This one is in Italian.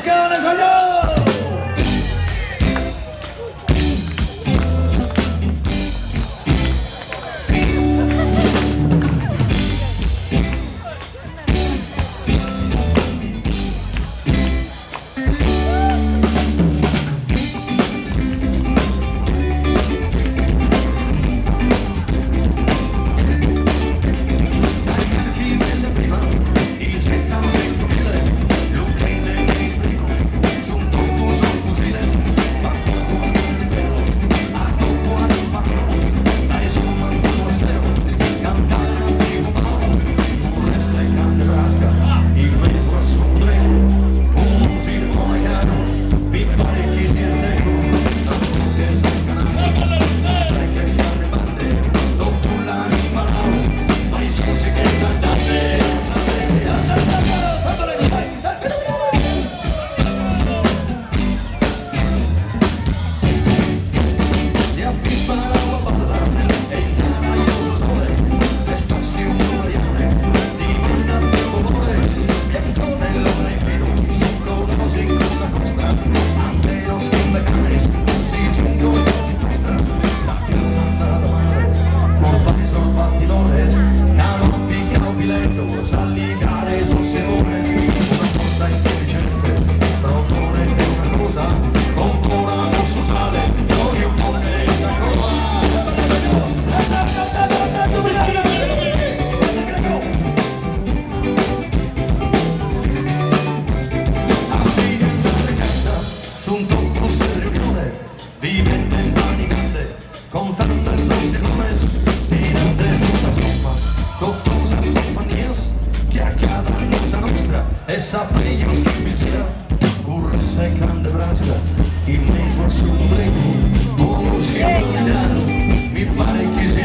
Toscana Coglione! Viven en Manicante, contando esos enormes, tirando sus sopas, costosas compañías que acaban cosa nostra e sappiamo che misera, curre secca de Brasca, in mezzo a su un greco, uno si italiano, mi pare che sia